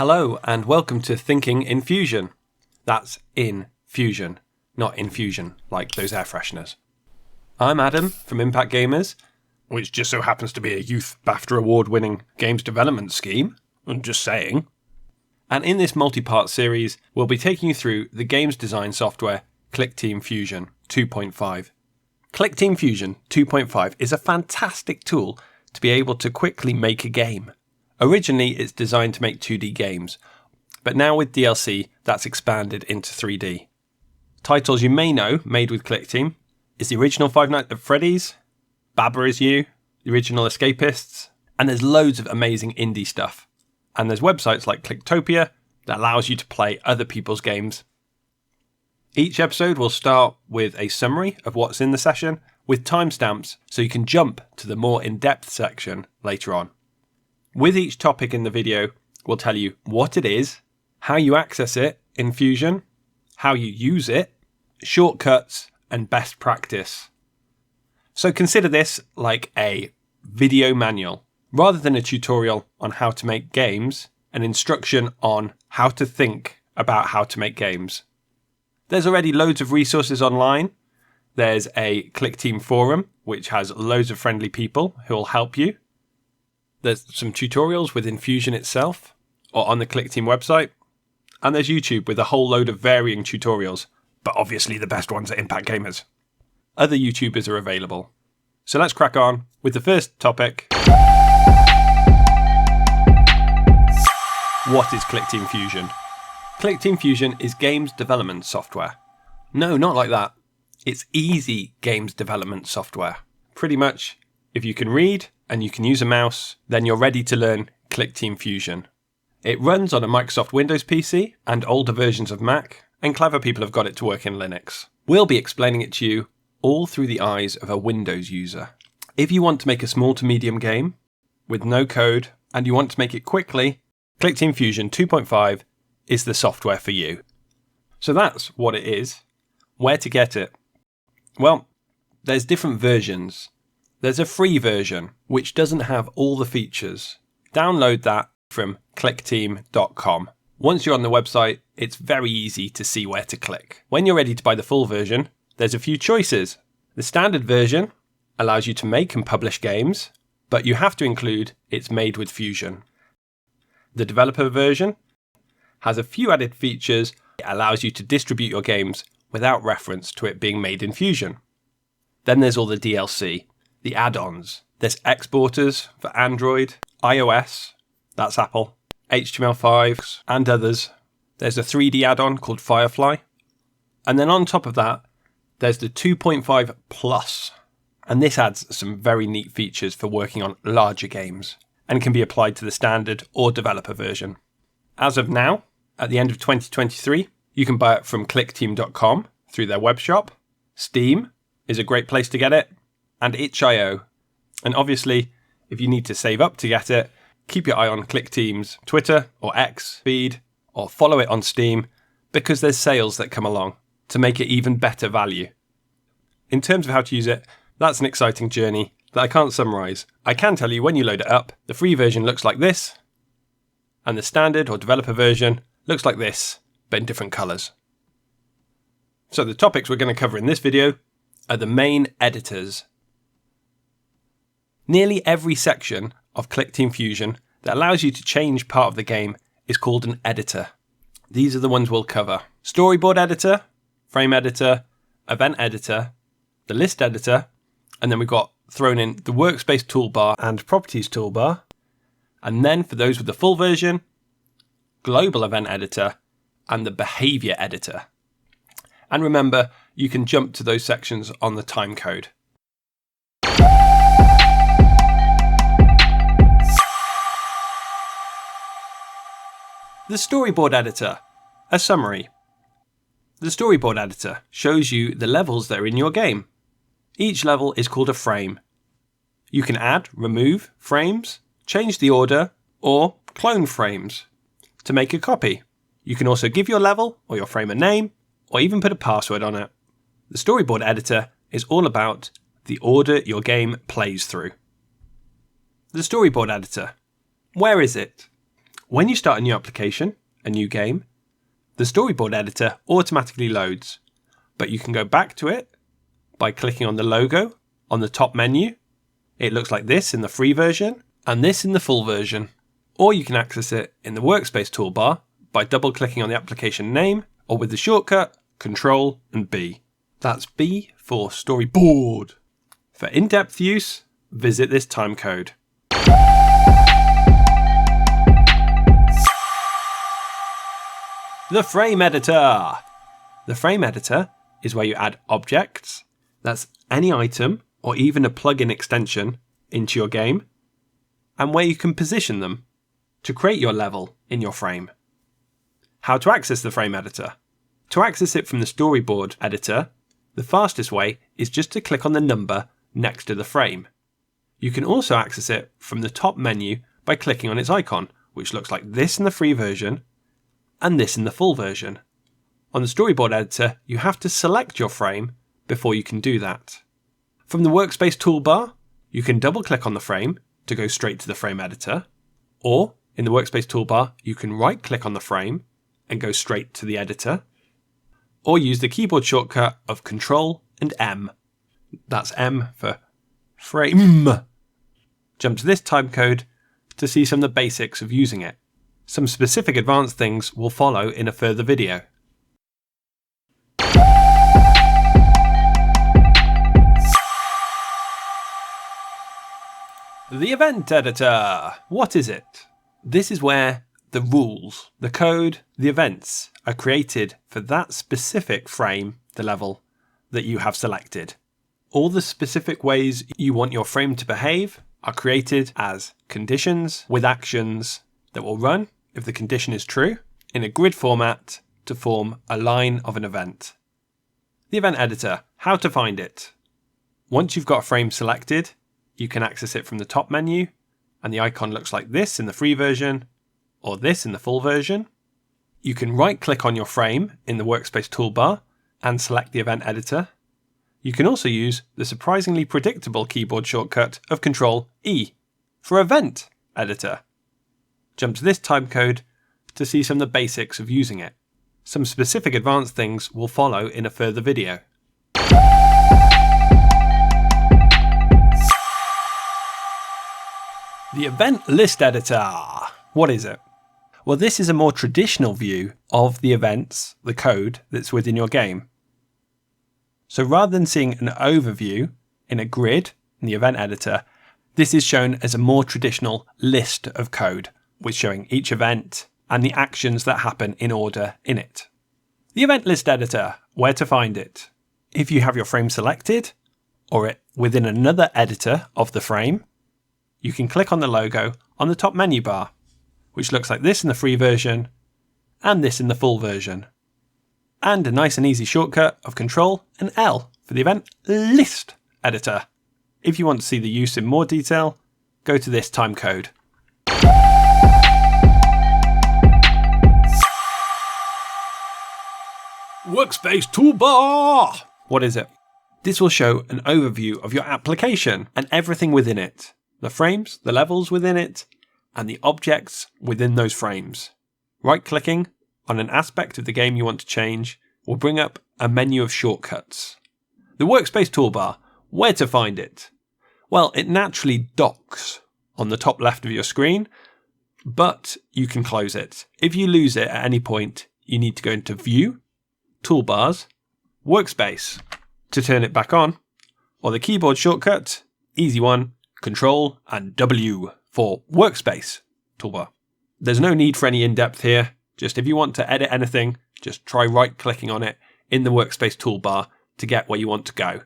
Hello and welcome to Thinking in Fusion. That's in Fusion, not infusion, like those air fresheners. I'm Adam from Impact Gamers, which just so happens to be a Youth BAFTA award-winning games development scheme. I'm just saying. And in this multi-part series, we'll be taking you through the games design software Clickteam Fusion 2.5. Clickteam Fusion 2.5 is a fantastic tool to be able to quickly make a game. Originally, it's designed to make 2D games, but now with DLC, that's expanded into 3D. Titles you may know made with Clickteam is the original Five Nights at Freddy's, Baba Is You, the original Escapists, and there's loads of amazing indie stuff. And there's websites like Clicktopia that allows you to play other people's games. Each episode will start with a summary of what's in the session with timestamps so you can jump to the more in-depth section later on. With each topic in the video, we'll tell you what it is, how you access it in Fusion, how you use it, shortcuts, and best practice. So consider this like a video manual. Rather than a tutorial on how to make games, an instruction on how to think about how to make games. There's already loads of resources online. There's a Clickteam forum, which has loads of friendly people who will help you. There's some tutorials within Fusion itself, or on the Clickteam website. And there's YouTube with a whole load of varying tutorials, but obviously the best ones are Impact Gamers. Other YouTubers are available. So let's crack on with the first topic. What is Clickteam Fusion? Clickteam Fusion is games development software. No, not like that. It's easy games development software. Pretty much, if you can read and you can use a mouse, then you're ready to learn Clickteam Fusion. It runs on a Microsoft Windows PC and older versions of Mac, and clever people have got it to work in Linux. We'll be explaining it to you all through the eyes of a Windows user. If you want to make a small to medium game with no code and you want to make it quickly, Clickteam Fusion 2.5 is the software for you. So that's what it is. Where to get it? Well, there's different versions. There's a free version, which doesn't have all the features. Download that from clickteam.com. Once you're on the website, it's very easy to see where to click. When you're ready to buy the full version, there's a few choices. The standard version allows you to make and publish games, but you have to include it's made with Fusion. The developer version has a few added features. It allows you to distribute your games without reference to it being made in Fusion. Then there's all the DLC, the add-ons. There's exporters for Android, iOS, that's Apple, HTML5, and others. There's a 3D add-on called Firefly. And then on top of that, there's the 2.5 Plus. And this adds some very neat features for working on larger games and can be applied to the standard or developer version. As of now, at the end of 2023, you can buy it from clickteam.com through their web shop. Steam is a great place to get it, and itch.io. And obviously, if you need to save up to get it, keep your eye on Clickteam's Twitter or X feed, or follow it on Steam, because there's sales that come along to make it even better value. In terms of how to use it, that's an exciting journey that I can't summarise. I can tell you when you load it up, the free version looks like this, and the standard or developer version looks like this, but in different colours. So the topics we're going to cover in this video are the main editors. Nearly every section of Clickteam Fusion that allows you to change part of the game is called an editor. These are the ones we'll cover. Storyboard editor, frame editor, event editor, the list editor, and then we've got thrown in the Workspace Toolbar and Properties Toolbar. And then for those with the full version, Global Event Editor and the Behavior Editor. And remember, you can jump to those sections on the timecode. The Storyboard Editor, a summary. The Storyboard Editor shows you the levels that are in your game. Each level is called a frame. You can add, remove frames, change the order, or clone frames to make a copy. You can also give your level or your frame a name, or even put a password on it. The Storyboard Editor is all about the order your game plays through. The Storyboard Editor. Where is it? When you start a new application, a new game, the Storyboard editor automatically loads, but you can go back to it by clicking on the logo on the top menu. It looks like this in the free version and this in the full version. Or you can access it in the Workspace Toolbar by double-clicking on the application name or with the shortcut Control and B. That's B for Storyboard. For in-depth use, visit this timecode. The Frame Editor. The Frame Editor is where you add objects, that's any item or even a plugin extension, into your game, and where you can position them to create your level in your frame. How to access the Frame Editor? To access it from the Storyboard editor, the fastest way is just to click on the number next to the frame. You can also access it from the top menu by clicking on its icon, which looks like this in the free version and this in the full version. On the Storyboard editor, you have to select your frame before you can do that. From the Workspace Toolbar, you can double-click on the frame to go straight to the Frame Editor, or in the Workspace Toolbar, you can right-click on the frame and go straight to the editor, or use the keyboard shortcut of Control and M. That's M for frame. Jump to this timecode to see some of the basics of using it. Some specific advanced things will follow in a further video. The Event Editor. What is it? This is where the rules, the code, the events are created for that specific frame, the level that you have selected. All the specific ways you want your frame to behave are created as conditions with actions that will run, if the condition is true, in a grid format to form a line of an event. The Event Editor. How to find it? Once you've got a frame selected, you can access it from the top menu, and the icon looks like this in the free version, or this in the full version. You can right-click on your frame in the Workspace Toolbar and select the Event Editor. You can also use the surprisingly predictable keyboard shortcut of Control-E for Event Editor. Jump to this timecode to see some of the basics of using it. Some specific advanced things will follow in a further video. The Event List Editor. What is it? Well, this is a more traditional view of the events, the code that's within your game. So rather than seeing an overview in a grid in the Event Editor, this is shown as a more traditional list of code, with showing each event and the actions that happen in order in it. The Event List Editor, where to find it? If you have your frame selected, or it within another editor of the frame, you can click on the logo on the top menu bar, which looks like this in the free version and this in the full version. And a nice and easy shortcut of Control and L for the Event List Editor. If you want to see the use in more detail, go to this timecode. Workspace Toolbar! What is it? This will show an overview of your application and everything within it. The frames, the levels within it, and the objects within those frames. Right-clicking on an aspect of the game you want to change will bring up a menu of shortcuts. The Workspace Toolbar, where to find it? Well, it naturally docks on the top left of your screen, but you can close it. If you lose it at any point, you need to go into View, Toolbars, Workspace to turn it back on, or the keyboard shortcut, easy one, Control and W for Workspace Toolbar. There's no need for any in-depth here. Just if you want to edit anything, just try right-clicking on it in the Workspace Toolbar to get where you want to go.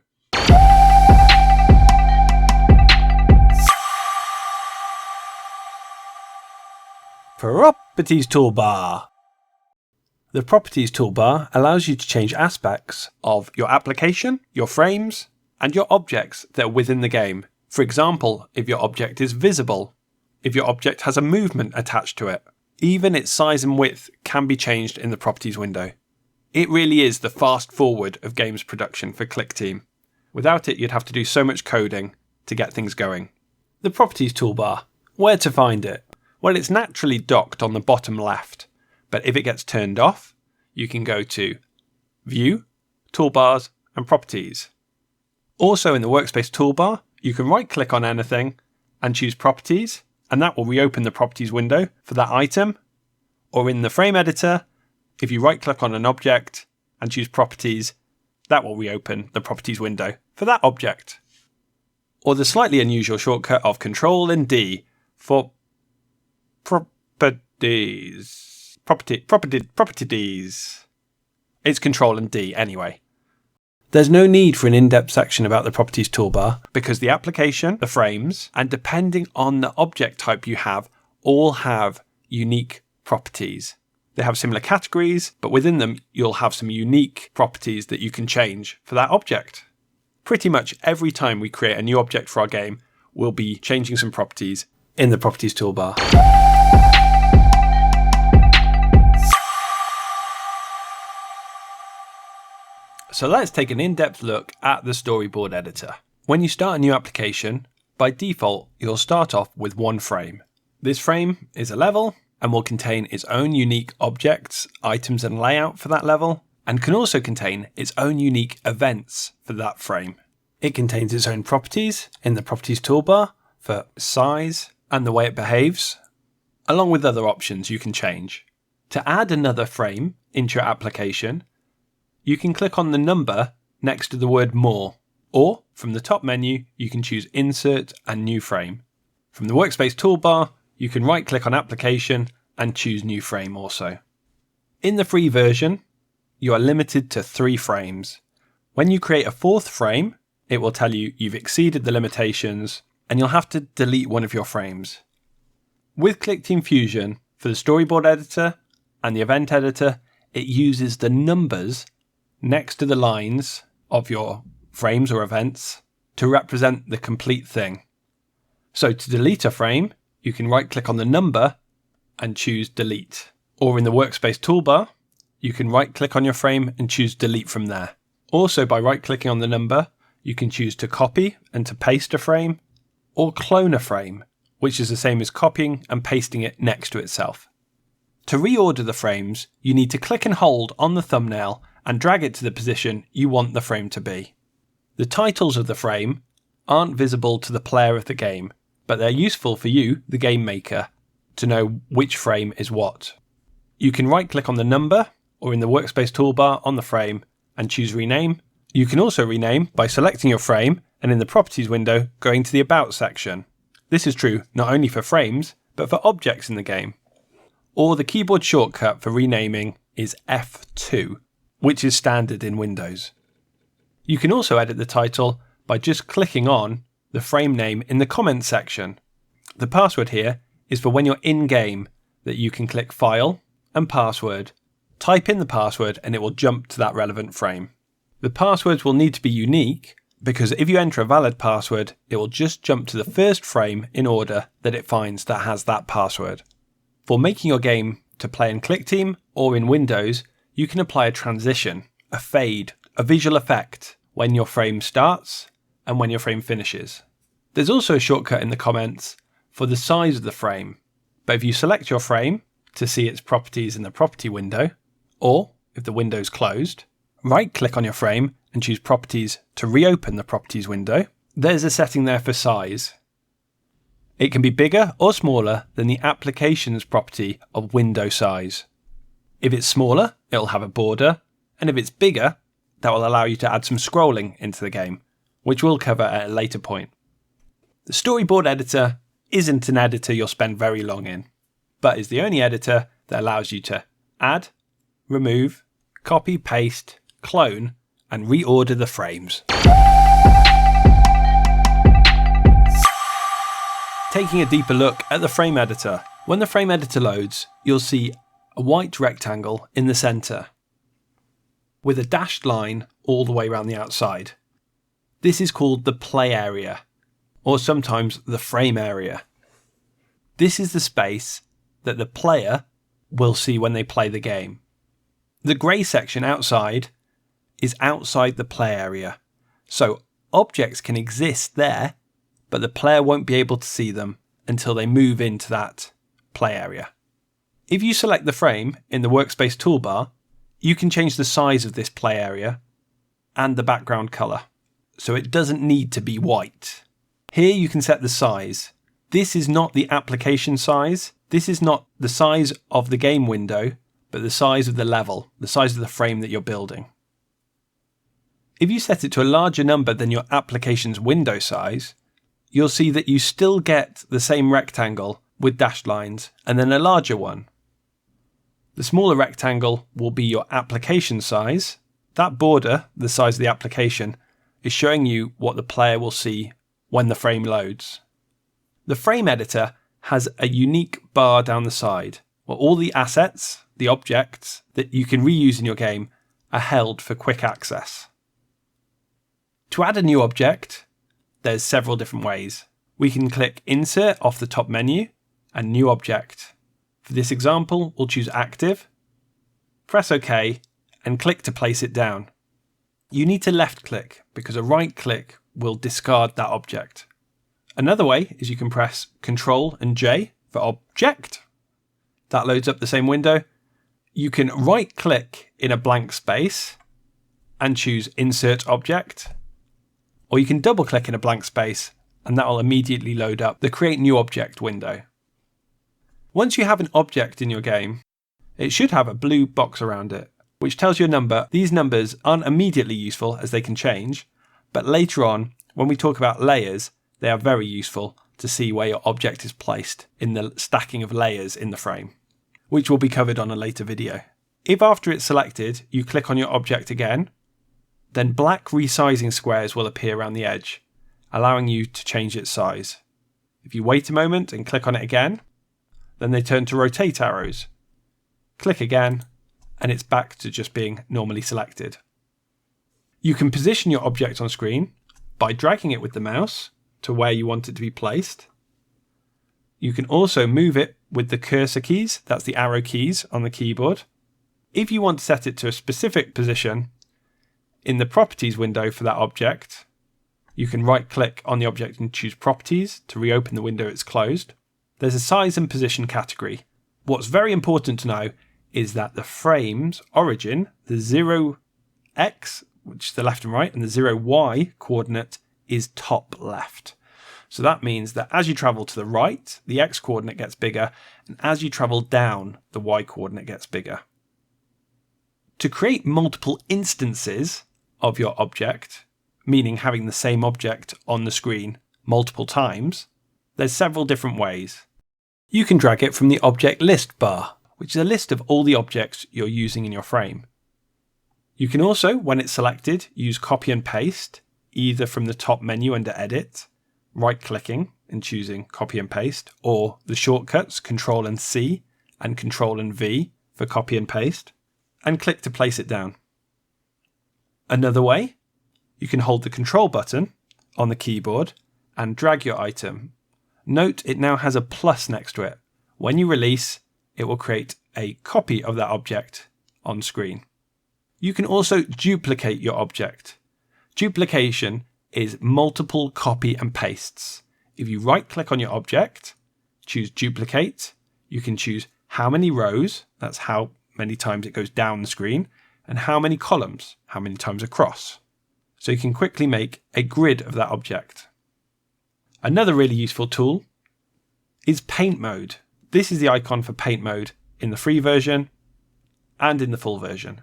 Properties Toolbar. The Properties Toolbar allows you to change aspects of your application, your frames, and your objects that are within the game. For example, if your object is visible, if your object has a movement attached to it, even its size and width can be changed in the Properties window. It really is the fast forward of games production for Clickteam. Without it, you'd have to do so much coding to get things going. The Properties Toolbar, where to find it? Well, it's naturally docked on the bottom left, but if it gets turned off, you can go to View, Toolbars, and Properties. Also in the Workspace Toolbar, you can right-click on anything and choose Properties, and that will reopen the Properties window for that item. Or in the Frame Editor, if you right-click on an object and choose Properties, that will reopen the Properties window for that object. Or the slightly unusual shortcut of Control and D for Properties. Properties. It's Control and D anyway. There's no need for an in-depth section about the Properties toolbar because the application, the frames, and depending on the object type you have, all have unique properties. They have similar categories, but within them you'll have some unique properties that you can change for that object. Pretty much every time we create a new object for our game, we'll be changing some properties in the Properties toolbar. So let's take an in-depth look at the Storyboard editor. When you start a new application, by default, you'll start off with one frame. This frame is a level and will contain its own unique objects, items and layout for that level, and can also contain its own unique events for that frame. It contains its own properties in the Properties toolbar for size and the way it behaves, along with other options you can change. To add another frame into your application, you can click on the number next to the word More, or from the top menu, you can choose Insert and New Frame. From the Workspace toolbar, you can right-click on Application and choose New Frame also. In the free version, you are limited to 3 frames. When you create a 4th frame, it will tell you you've exceeded the limitations and you'll have to delete one of your frames. With Clickteam Fusion, for the Storyboard editor and the Event editor, it uses the numbers next to the lines of your frames or events to represent the complete thing. So to delete a frame, you can right-click on the number and choose Delete. Or in the Workspace toolbar, you can right-click on your frame and choose Delete from there. Also, by right-clicking on the number, you can choose to copy and to paste a frame, or clone a frame, which is the same as copying and pasting it next to itself. To reorder the frames, you need to click and hold on the thumbnail and drag it to the position you want the frame to be. The titles of the frame aren't visible to the player of the game, but they're useful for you, the game maker, to know which frame is what. You can right-click on the number, or in the Workspace toolbar on the frame, and choose Rename. You can also rename by selecting your frame and in the Properties window going to the About section. This is true not only for frames, but for objects in the game. Or the keyboard shortcut for renaming is F2, which is standard in Windows. You can also edit the title by just clicking on the frame name in the comments section. The password here is for when you're in-game that you can click File and Password, type in the password and it will jump to that relevant frame. The passwords will need to be unique because if you enter a valid password, it will just jump to the first frame in order that it finds that has that password. For making your game to play in Clickteam or in Windows, you can apply a transition, a fade, a visual effect when your frame starts and when your frame finishes. There's also a shortcut in the comments for the size of the frame, but if you select your frame to see its properties in the Property window, or if the window's closed, right-click on your frame and choose Properties to reopen the Properties window. There's a setting there for size. It can be bigger or smaller than the application's property of window size. If it's smaller, it'll have a border, and if it's bigger, that will allow you to add some scrolling into the game, which we'll cover at a later point. The Storyboard editor isn't an editor you'll spend very long in, but is the only editor that allows you to add, remove, copy, paste, clone, and reorder the frames. Taking a deeper look at the frame editor. When the frame editor loads, you'll see a white rectangle in the center with a dashed line all the way around the outside. This is called the play area, or sometimes the frame area. This is the space that the player will see when they play the game. The grey section outside is outside the play area, so objects can exist there, but the player won't be able to see them until they move into that play area. If you select the frame in the Workspace Toolbar, you can change the size of this play area and the background colour, so it doesn't need to be white. Here you can set the size. This is not the application size. This is not the size of the game window, but the size of the level, the size of the frame that you're building. If you set it to a larger number than your application's window size, you'll see that you still get the same rectangle with dashed lines and then a larger one. The smaller rectangle will be your application size. That border, the size of the application, is showing you what the player will see when the frame loads. The frame editor has a unique bar down the side where all the assets, the objects that you can reuse in your game, are held for quick access. To add a new object, there's several different ways. We can click Insert off the top menu and New Object. For this example, we'll choose Active, press OK, and click to place it down. You need to left click because a right click will discard that object. Another way is you can press Ctrl and J for Object. That loads up the same window. You can right click in a blank space and choose Insert Object, or you can double click in a blank space and that will immediately load up the Create New Object window. Once you have an object in your game, it should have a blue box around it, which tells you a number. These numbers aren't immediately useful as they can change, but later on, when we talk about layers, they are very useful to see where your object is placed in the stacking of layers in the frame, which will be covered on a later video. If after it's selected, you click on your object again, then black resizing squares will appear around the edge, allowing you to change its size. If you wait a moment and click on it again, then they turn to rotate arrows. Click again, and it's back to just being normally selected. You can position your object on screen by dragging it with the mouse to where you want it to be placed. You can also move it with the cursor keys, that's the arrow keys on the keyboard. If you want to set it to a specific position, in the Properties window for that object, you can right click on the object and choose Properties to reopen the window it's closed. There's a size and position category. What's very important to know is that the frame's origin, the 0x, which is the left and right, and the 0y coordinate is top left. So that means that as you travel to the right, the x coordinate gets bigger, and as you travel down, the y coordinate gets bigger. To create multiple instances of your object, meaning having the same object on the screen multiple times, there's several different ways. You can drag it from the Object List bar, which is a list of all the objects you're using in your frame. You can also, when it's selected, use Copy and Paste, either from the top menu under Edit, right-clicking and choosing Copy and Paste, or the shortcuts Ctrl and C and Ctrl and V for Copy and Paste, and click to place it down. Another way, you can hold the Control button on the keyboard and drag your item. Note it now has a plus next to it. When you release, it will create a copy of that object on screen. You can also duplicate your object. Duplication is multiple copy and pastes. If you right click on your object, choose Duplicate, you can choose how many rows, that's how many times it goes down the screen, and how many columns, how many times across. So you can quickly make a grid of that object. Another really useful tool is Paint Mode. This is the icon for Paint Mode in the free version and in the full version.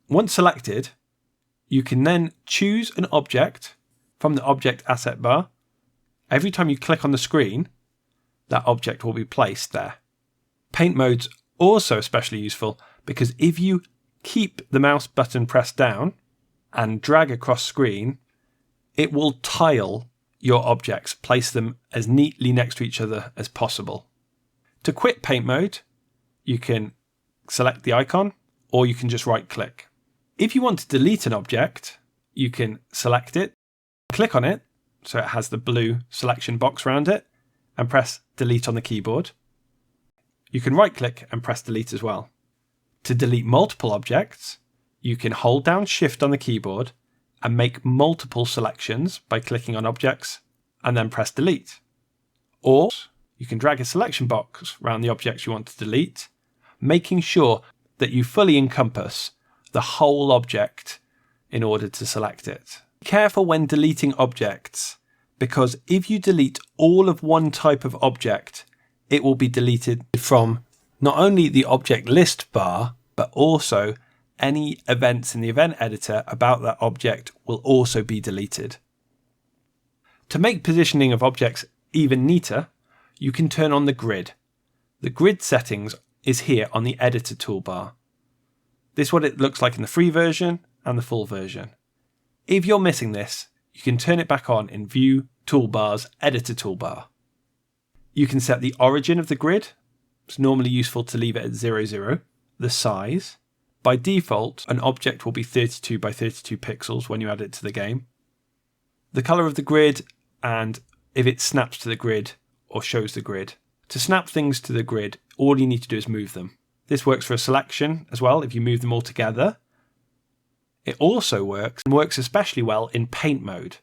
Once selected, you can then choose an object from the Object Asset bar. Every time you click on the screen, that object will be placed there. Paint Mode's also especially useful because if you keep the mouse button pressed down and drag across screen, it will tile your objects, place them as neatly next to each other as possible. To quit Paint Mode, you can select the icon or you can just right click. If you want to delete an object, you can select it, click on it, so it has the blue selection box around it, and press delete on the keyboard. You can right click and press delete as well. To delete multiple objects, you can hold down Shift on the keyboard and make multiple selections by clicking on objects and then press delete. Or you can drag a selection box around the objects you want to delete, making sure that you fully encompass the whole object in order to select it. Be careful when deleting objects, because if you delete all of one type of object, it will be deleted from not only the object list bar, but also any events in the event editor about that object will also be deleted. To make positioning of objects even neater, you can turn on the grid. The grid settings is here on the editor toolbar. This is what it looks like in the free version and the full version. If you're missing this, you can turn it back on in View Toolbar's Editor Toolbar. You can set the origin of the grid. It's normally useful to leave it at 0, 0. The size. By default, an object will be 32 by 32 pixels when you add it to the game. The colour of the grid, and if it snaps to the grid or shows the grid. To snap things to the grid, all you need to do is move them. This works for a selection as well if you move them all together. It also works, and works especially well in paint mode.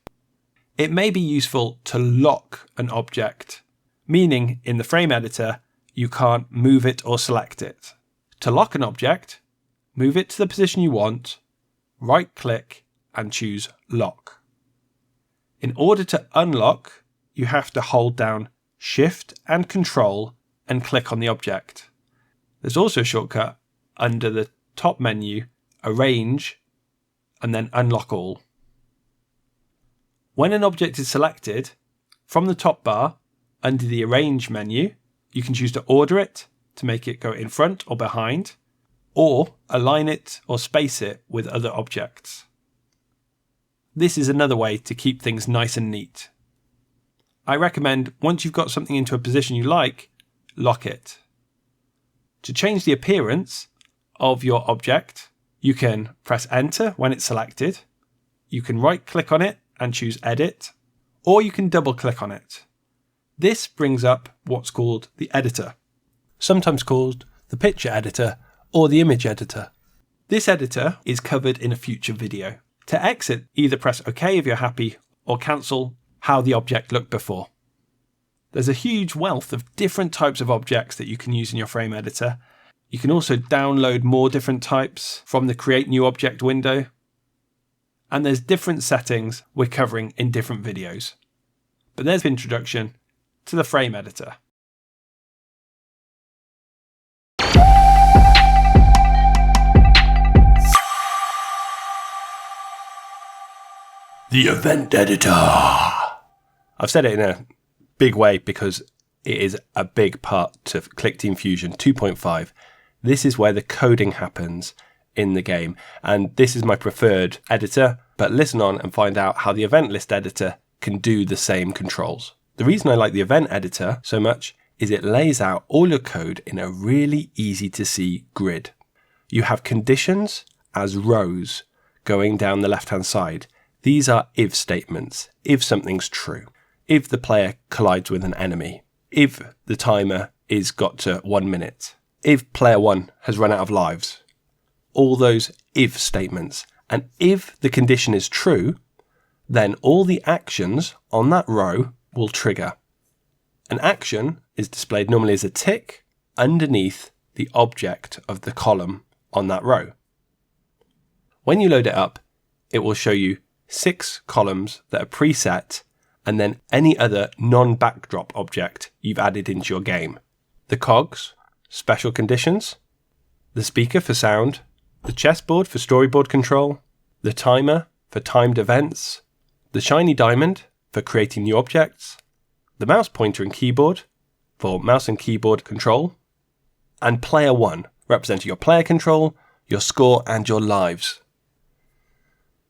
It may be useful to lock an object, meaning in the frame editor you can't move it or select it. To lock an object, move it to the position you want, right click and choose Lock. In order to unlock, you have to hold down Shift and Control and click on the object. There's also a shortcut under the top menu, Arrange, and then Unlock All. When an object is selected, from the top bar, under the Arrange menu, you can choose to order it to make it go in front or behind, or align it or space it with other objects. This is another way to keep things nice and neat. I recommend once you've got something into a position you like, lock it. To change the appearance of your object, you can press Enter when it's selected, you can right click on it and choose Edit, or you can double click on it. This brings up what's called the editor, sometimes called the picture editor or the image editor. This editor is covered in a future video. To exit, either press OK if you're happy or cancel how the object looked before. There's a huge wealth of different types of objects that you can use in your frame editor. You can also download more different types from the Create New Object window. And there's different settings we're covering in different videos. But there's the introduction to the frame editor. The event editor. I've said it in a big way because it is a big part of Clickteam Fusion 2.5. This is where the coding happens in the game, and this is my preferred editor, but listen on and find out how the event list editor can do the same controls. The reason I like the event editor so much is it lays out all your code in a really easy to see grid. You have conditions as rows going down the left hand side. These are if statements, if something's true, if the player collides with an enemy, if the timer is got to 1 minute, if player 1 has run out of lives. All those if statements. And if the condition is true, then all the actions on that row will trigger. An action is displayed normally as a tick underneath the object of the column on that row. When you load it up, it will show you 6 columns that are preset and then any other non-backdrop object you've added into your game. The cogs, special conditions, the speaker for sound, the chessboard for storyboard control, the timer for timed events, the shiny diamond for creating new objects, the mouse pointer and keyboard for mouse and keyboard control, and player 1 representing your player control, your score and your lives.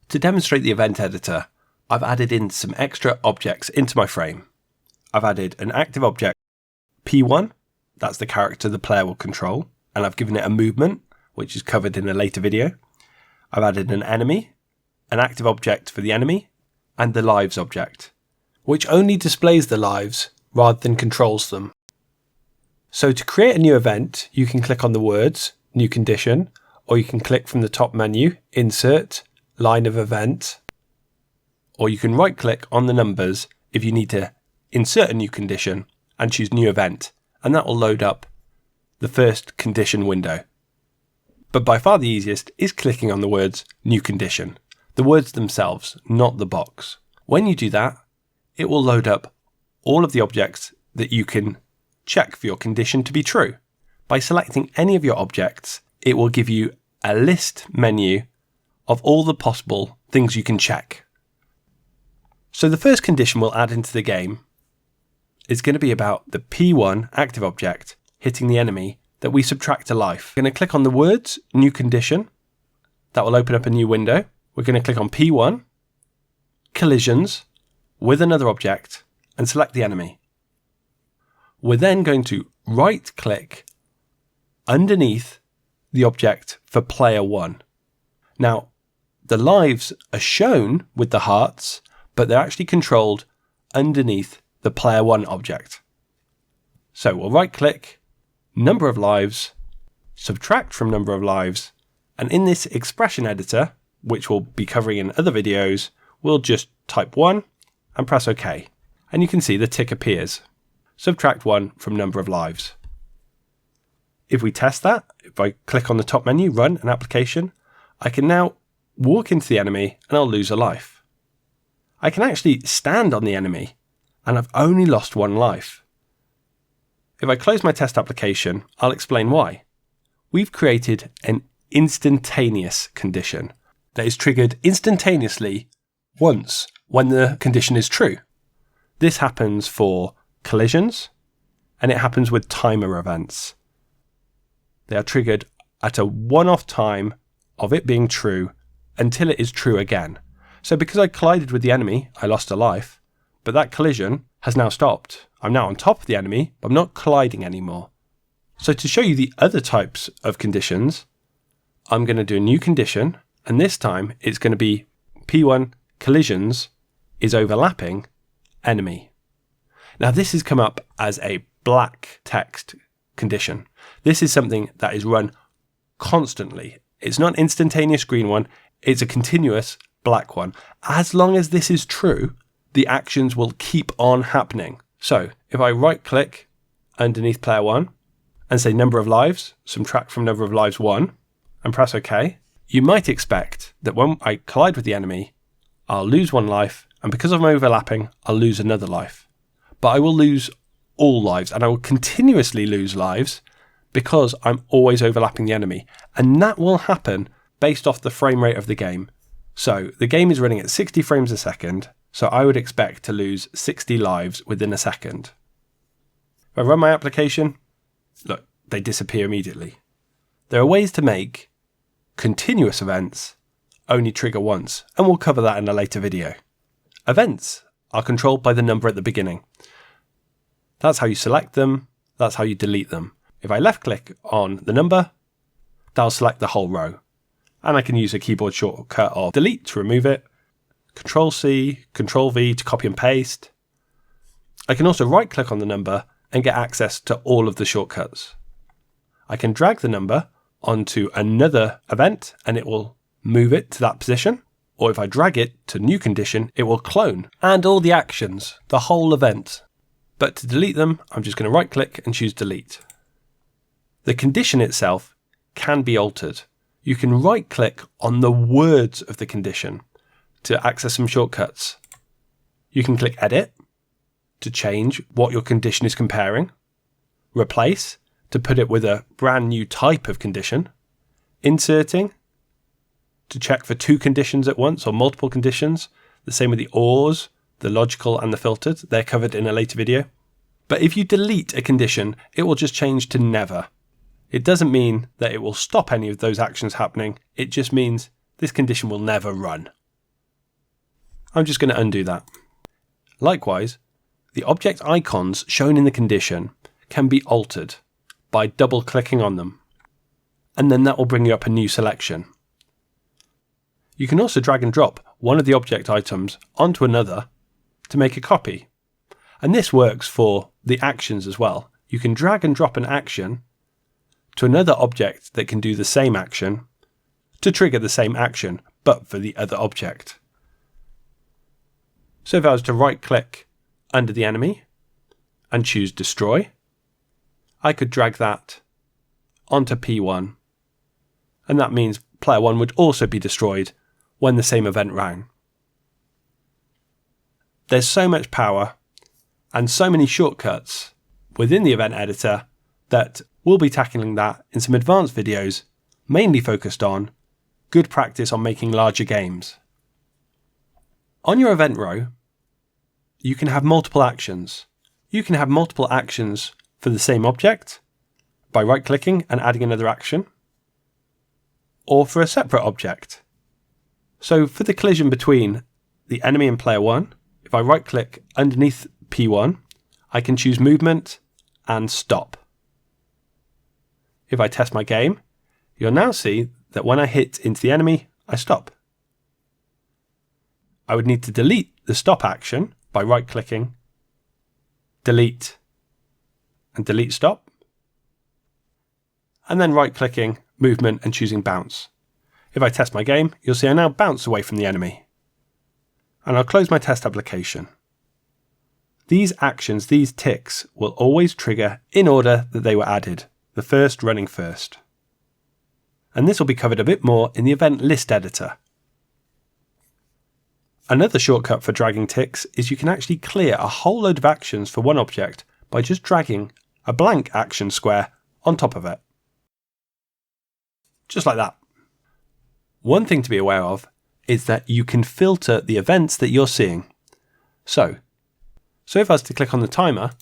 To demonstrate the event editor, I've added in some extra objects into my frame. I've added an active object, P1, that's the character the player will control, and I've given it a movement, which is covered in a later video. I've added an enemy, an active object for the enemy, and the lives object, which only displays the lives rather than controls them. So to create a new event, you can click on the words, New Condition, or you can click from the top menu, Insert, Line of Event, or you can right click on the numbers if you need to insert a new condition and choose New Event, and that will load up the first condition window. But by far the easiest is clicking on the words New Condition, the words themselves, not the box. When you do that, it will load up all of the objects that you can check for your condition to be true. By selecting any of your objects, it will give you a list menu of all the possible things you can check. So the first condition we'll add into the game is going to be about the P1 active object hitting the enemy that we subtract a life. We're going to click on the words New Condition. That will open up a new window. We're going to click on P1, Collisions, with another object, and select the enemy. We're then going to right-click underneath the object for player 1. Now, the lives are shown with the hearts, but they're actually controlled underneath the player 1 object. So we'll right-click, number of lives, subtract from number of lives, and in this expression editor, which we'll be covering in other videos, we'll just type 1 and press OK. And you can see the tick appears. Subtract 1 from number of lives. If we test that, if I click on the top menu, Run an application, I can now walk into the enemy and I'll lose a life. I can actually stand on the enemy and I've only lost 1 life. If I close my test application, I'll explain why. We've created an instantaneous condition that is triggered instantaneously once when the condition is true. This happens for collisions and it happens with timer events. They are triggered at a one-off time of it being true until it is true again. So because I collided with the enemy, I lost a life, but that collision has now stopped. I'm now on top of the enemy, but I'm not colliding anymore. So to show you the other types of conditions, I'm going to do a new condition, and this time it's going to be P1 collisions is overlapping enemy. Now this has come up as a black text condition. This is something that is run constantly. It's not an instantaneous green one, it's a continuous black one. As long as this is true, the actions will keep on happening. So if I right click underneath player 1 and say number of lives, subtract from number of lives 1 and press OK, you might expect that when I collide with the enemy, I'll lose 1 life, and because I'm overlapping, I'll lose another life. But I will lose all lives, and I will continuously lose lives because I'm always overlapping the enemy. And that will happen based off the frame rate of the game. So the game is running at 60 frames a second, so I would expect to lose 60 lives within a second. If I run my application, look, they disappear immediately. There are ways to make continuous events only trigger once, and we'll cover that in a later video. Events are controlled by the number at the beginning. That's how you select them, that's how you delete them. If I left click on the number, that'll select the whole row. And I can use a keyboard shortcut of delete to remove it, Control C, Control V to copy and paste. I can also right click on the number and get access to all of the shortcuts. I can drag the number onto another event and it will move it to that position. Or if I drag it to new condition, it will clone and all the actions, the whole event. But to delete them, I'm just going to right click and choose delete. The condition itself can be altered. You can right click on the words of the condition to access some shortcuts. You can click edit to change what your condition is comparing, replace to put it with a brand new type of condition, inserting to check for 2 conditions at once or multiple conditions, the same with the ORs, the logical and the filtered, they're covered in a later video. But if you delete a condition, it will just change to never. It doesn't mean that it will stop any of those actions happening, it just means this condition will never run. I'm just going to undo that. Likewise, the object icons shown in the condition can be altered by double clicking on them, and then that will bring you up a new selection. You can also drag and drop one of the object items onto another to make a copy. And this works for the actions as well. You can drag and drop an action to another object that can do the same action to trigger the same action, but for the other object. So if I was to right click under the enemy and choose Destroy, I could drag that onto P1, and that means player 1 would also be destroyed when the same event ran. There's so much power and so many shortcuts within the event editor that we'll be tackling that in some advanced videos, mainly focused on good practice on making larger games. On your event row, you can have multiple actions. You can have multiple actions for the same object by right-clicking and adding another action, or for a separate object. So for the collision between the enemy and player 1, if I right-click underneath P1, I can choose movement and stop. If I test my game, you'll now see that when I hit into the enemy, I stop. I would need to delete the stop action by right-clicking, delete, and delete stop, and then right-clicking movement and choosing bounce. If I test my game, you'll see I now bounce away from the enemy. And I'll close my test application. These actions, these ticks, will always trigger in order that they were added, the first running first. And this will be covered a bit more in the event list editor. Another shortcut for dragging ticks is you can actually clear a whole load of actions for one object by just dragging a blank action square on top of it. Just like that. One thing to be aware of is that you can filter the events that you're seeing. So if I was to click on the timer,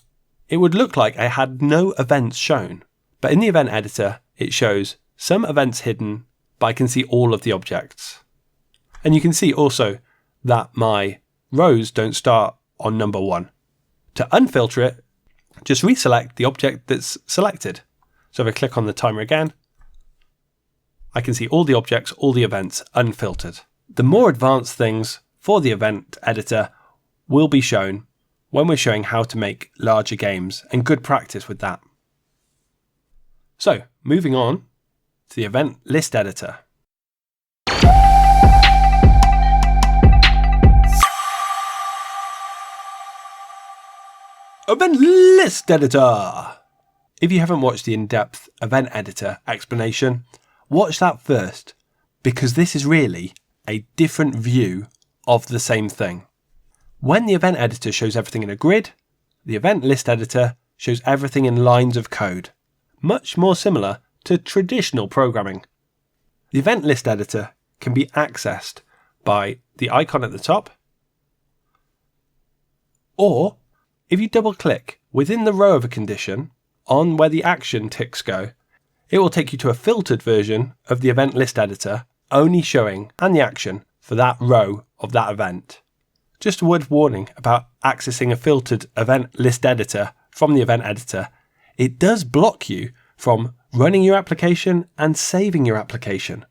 it would look like I had no events shown. But in the event editor, it shows some events hidden, but I can see all of the objects. And you can see also that my rows don't start on number 1. To unfilter it, just reselect the object that's selected. So if I click on the timer again, I can see all the objects, all the events unfiltered. The more advanced things for the event editor will be shown when we're showing how to make larger games and good practice with that. So moving on to the event list editor. Event list editor! If you haven't watched the in-depth event editor explanation, watch that first, because this is really a different view of the same thing. When the event editor shows everything in a grid, the event list editor shows everything in lines of code, much more similar to traditional programming. The event list editor can be accessed by the icon at the top, or if you double click within the row of a condition on where the action ticks go, it will take you to a filtered version of the event list editor only showing and the action for that row of that event. Just a word of warning about accessing a filtered event list editor from the event editor. It does block you from running your application and saving your application.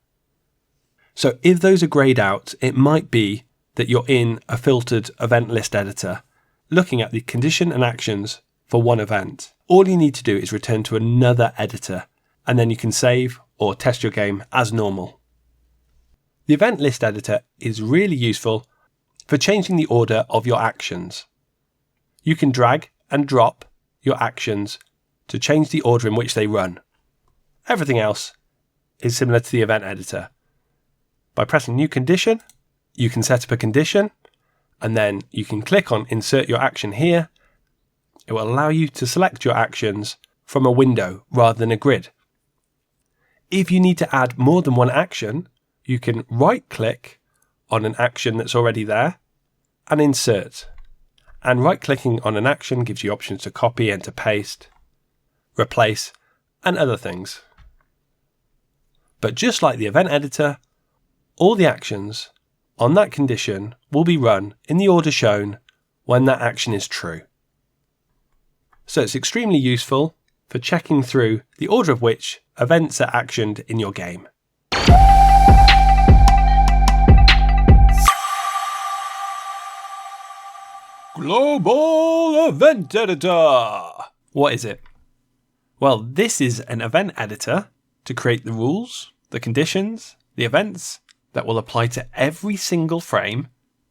So if those are grayed out, it might be that you're in a filtered event list editor looking at the condition and actions for one event. All you need to do is return to another editor, and then you can save or test your game as normal. The event list editor is really useful for changing the order of your actions. You can drag and drop your actions to change the order in which they run. Everything else is similar to the event editor. By pressing New Condition, you can set up a condition, and then you can click on Insert Your Action here. It will allow you to select your actions from a window rather than a grid. If you need to add more than one action, you can right-click on an action that's already there and insert. And right-clicking on an action gives you options to copy and to paste, replace, and other things. But just like the event editor, all the actions on that condition will be run in the order shown when that action is true. So it's extremely useful for checking through the order of which events are actioned in your game. Global Event Editor! What is it? Well, this is an event editor to create the rules, the conditions, the events that will apply to every single frame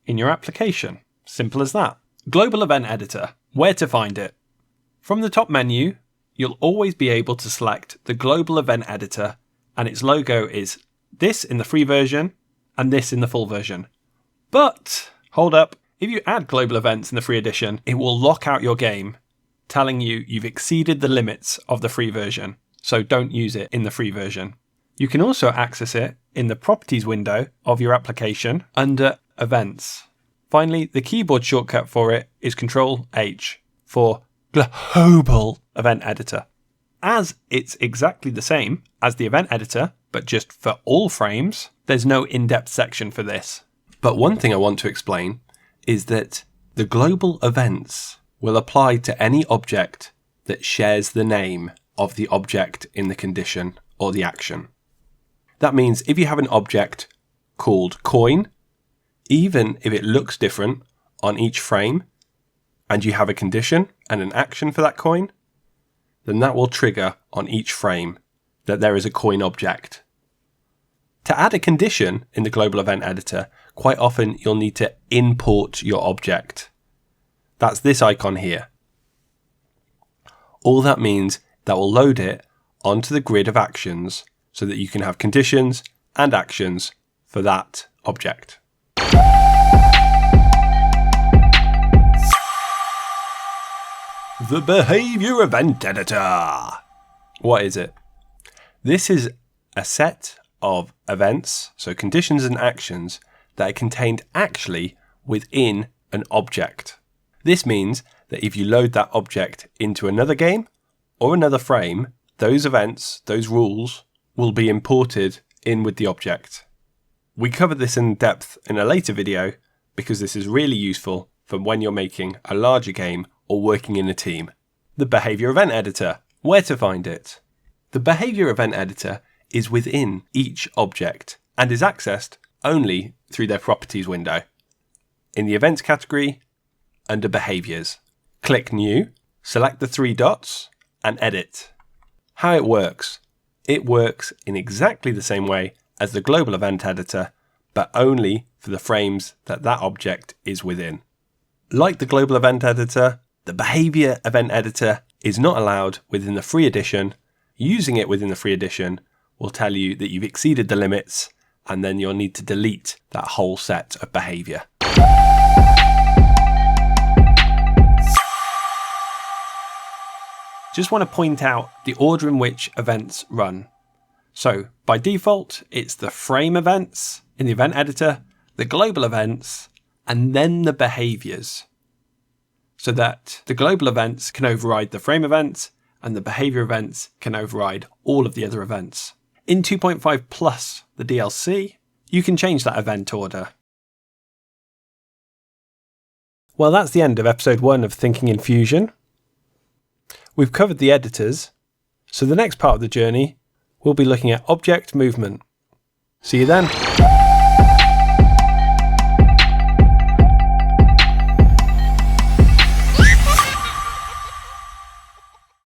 in your application. Simple as that. Global Event Editor. Where to find it? From the top menu, you'll always be able to select the global event editor, and its logo is this in the free version and this in the full version. But, hold up, if you add global events in the free edition, it will lock out your game, telling you you've exceeded the limits of the free version, so don't use it in the free version. You can also access it in the properties window of your application under events. Finally, the keyboard shortcut for it is Ctrl-H for global event editor. As it's exactly the same as the event editor, but just for all frames, there's no in-depth section for this. But one thing I want to explain is that the global events will apply to any object that shares the name of the object in the condition or the action. That means if you have an object called coin, even if it looks different on each frame, and you have a condition and an action for that coin, then that will trigger on each frame that there is a coin object. To add a condition in the global event editor, quite often you'll need to import your object. That's this icon here. All that means that will load it onto the grid of actions so that you can have conditions and actions for that object. The Behavior Event Editor. What is it? This is a set of events, so conditions and actions, that are contained actually within an object. This means that if you load that object into another game or another frame, those events, those rules, will be imported in with the object. We covered this in depth in a later video because this is really useful for when you're making a larger game or working in a team. The Behavior Event Editor. Where to find it? The Behavior Event Editor is within each object and is accessed only through their Properties window. In the Events category, under Behaviors, click New, select the three dots and Edit. How it works? It works in exactly the same way as the Global Event Editor, but only for the frames that that object is within. Like the Global Event Editor, the Behavior Event Editor is not allowed within the free edition. Using it within the free edition will tell you that you've exceeded the limits, and then you'll need to delete that whole set of behavior. Just want to point out the order in which events run. So by default, it's the frame events in the event editor, the global events, and then the behaviors. So that the global events can override the frame events and the behavior events can override all of the other events. In 2.5 plus the DLC, you can change that event order. Well, that's the end of episode 1 of Thinking in Fusion. We've covered the editors, so the next part of the journey, we'll be looking at object movement. See you then.